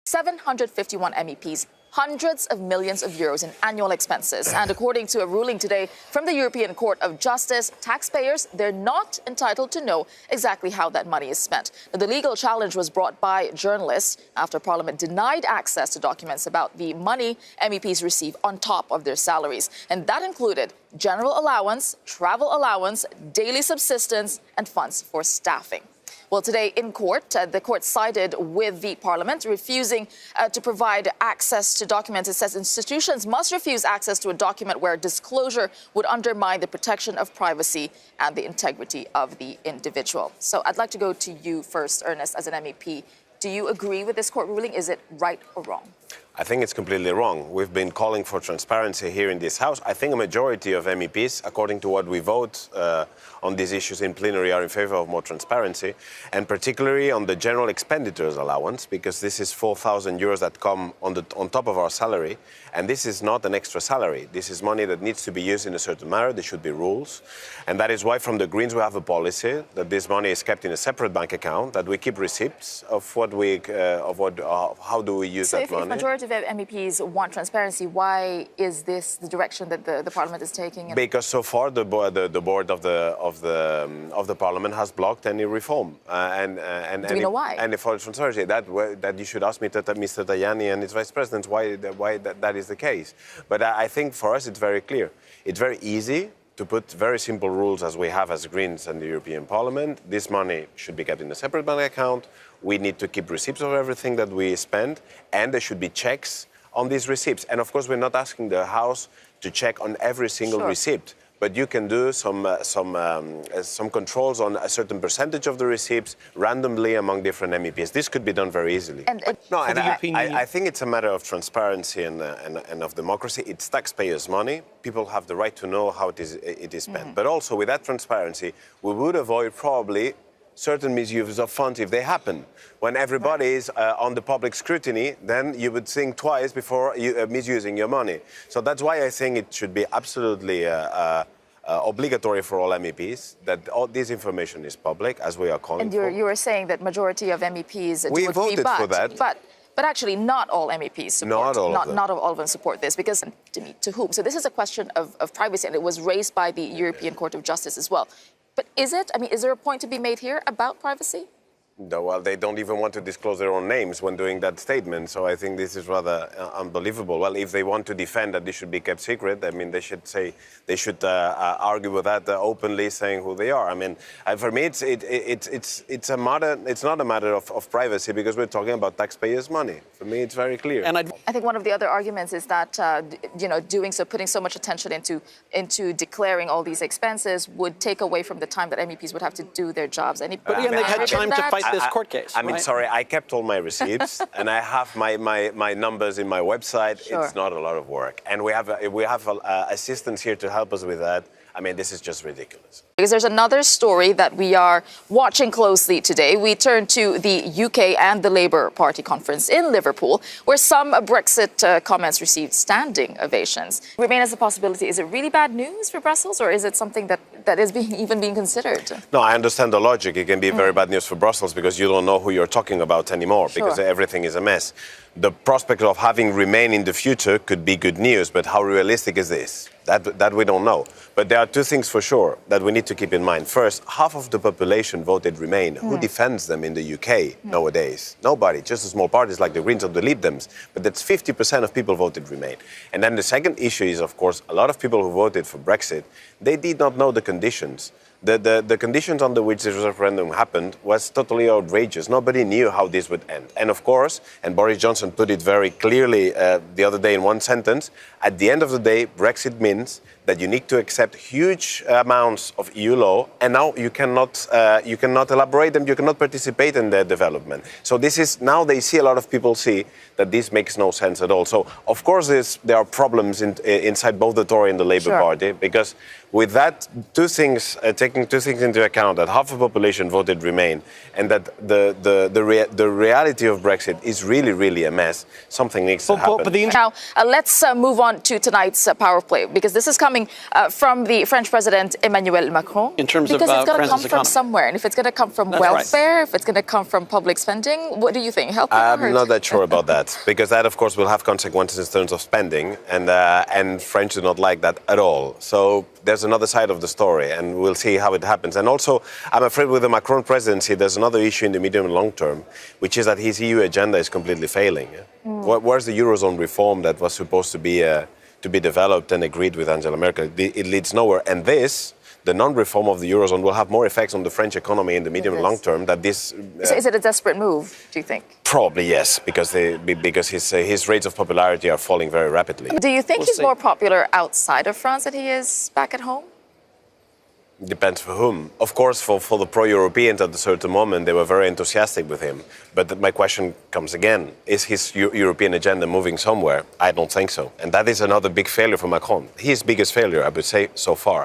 751 MEPs, hundreds of millions of euros in annual expenses. And according to a ruling today from the European Court of Justice, taxpayers, they're not entitled to know exactly how that money is spent. Now, the legal challenge was brought by journalists after Parliament denied access to documents about the money MEPs receive on top of their salaries. And that included general allowance, travel allowance, daily subsistence, and funds for staffing. Well, today in court, the court sided with the Parliament, refusing to provide access to documents. It says institutions must refuse access to a document where disclosure would undermine the protection of privacy and the integrity of the individual. So I'd like to go to you first, Ernest, as an MEP. Do you agree with this court ruling? Is it right or wrong? I think it's completely wrong. We've been calling for transparency here in this House. I think a majority of MEPs, according to what we vote on these issues in plenary, are in favor of more transparency, and particularly on the general expenditures allowance, because this is 4,000 euros that come on top of our salary, and this is not an extra salary. This is money that needs to be used in a certain manner. There should be rules, and that is why from the Greens we have a policy that this money is kept in a separate bank account, that we keep receipts of how do we use that money. If majority of MEPs want transparency, why is this the direction that the Parliament is taking? Because so far the board of the Parliament has blocked any reform. Do we know why? And for transparency, that you should ask Mr. Tajani and his Vice President why that is the case. But I think for us it's very clear. It's very easy to put very simple rules as we have as Greens and the European Parliament. This money should be kept in a separate bank account. We need to keep receipts of everything that we spend, and there should be checks on these receipts. And of course, we're not asking the House to check on every single receipt, but you can do some controls on a certain percentage of the receipts randomly among different MEPs. This could be done very easily. I think it's a matter of transparency and of democracy. It's taxpayers' money. People have the right to know how it is spent. But also, with that transparency, we would avoid probably certain misuse of funds if they happen. When everybody is on the public scrutiny, then you would think twice before misusing your money. So that's why I think it should be absolutely obligatory for all MEPs that all this information is public, as we are calling for. And you were saying that majority of MEPs we voted for that. But actually, not all MEPs support. Not all of them support this, because to whom? So this is a question of privacy, and it was raised by the European Court of Justice as well. But is it? I mean, is there a point to be made here about privacy? No, well, they don't even want to disclose their own names when doing that statement. So I think this is rather unbelievable. Well, if they want to defend that this should be kept secret, I mean, they should argue with that openly, saying who they are. I mean, for me, it's not a matter of privacy, because we're talking about taxpayers' money. For me, it's very clear. And I think one of the other arguments is that putting so much attention into declaring all these expenses would take away from the time that MEPs would have to do their jobs. But again, they had time to fight this court case. I mean, sorry, I kept all my receipts and I have my numbers in my website. Sure. It's not a lot of work, and we have assistants here to help us with that. I mean, this is just ridiculous. Because there's another story that we are watching closely today. We turn to the UK and the Labour Party conference in Liverpool, where some Brexit comments received standing ovations. Remain as a possibility. Is it really bad news for Brussels, or is it something that is even being considered? No, I understand the logic. It can be very bad news for Brussels because you don't know who you're talking about anymore, because everything is a mess. The prospect of having Remain in the future could be good news, but how realistic is this? That we don't know. But there are two things for sure that we need to keep in mind. First, half of the population voted Remain. Who defends them in the UK nowadays? Nobody, just the small parties like the Greens or the Lib Dems. But that's 50% of people voted Remain. And then the second issue is, of course, a lot of people who voted for Brexit, they did not know the conditions. The conditions under which this referendum happened was totally outrageous. Nobody knew how this would end. And of course, and Boris Johnson put it very clearly the other day in one sentence, at the end of the day, Brexit means that you need to accept huge amounts of EU law, and now you cannot elaborate them, you cannot participate in their development. So this is, now they see, a lot of people see that this makes no sense at all. So of course there are problems inside both the Tory and the Labour Party, because with that, taking two things into account, that half the population voted Remain, and that the reality of Brexit is really, really a mess, something needs to happen. Now, let's move on to tonight's Power Play, because this is coming coming from the French President Emmanuel Macron? In terms because of it's going to come France's from economy. somewhere. And if it's going to come from welfare, if it's going to come from public spending, what do you think? Help or I'm hurt? not that sure about that, because that, of course, will have consequences in terms of spending, and French do not like that at all. So there's another side of the story, and we'll see how it happens. And also, I'm afraid with the Macron presidency, there's another issue in the medium and long term, which is that his EU agenda is completely failing. Where's the Eurozone reform that was supposed to be developed and agreed with Angela Merkel? It leads nowhere. And the non-reform of the Eurozone will have more effects on the French economy in the medium and long term than this. Is it a desperate move, do you think? Probably yes, because his rates of popularity are falling very rapidly. Do you think We'll he's see. more popular outside of France than he is back at home? Depends for whom. Of course, for the pro-Europeans at a certain moment, they were very enthusiastic with him. But my question comes again, is his European agenda moving somewhere? I don't think so. And that is another big failure for Macron. His biggest failure, I would say, so far.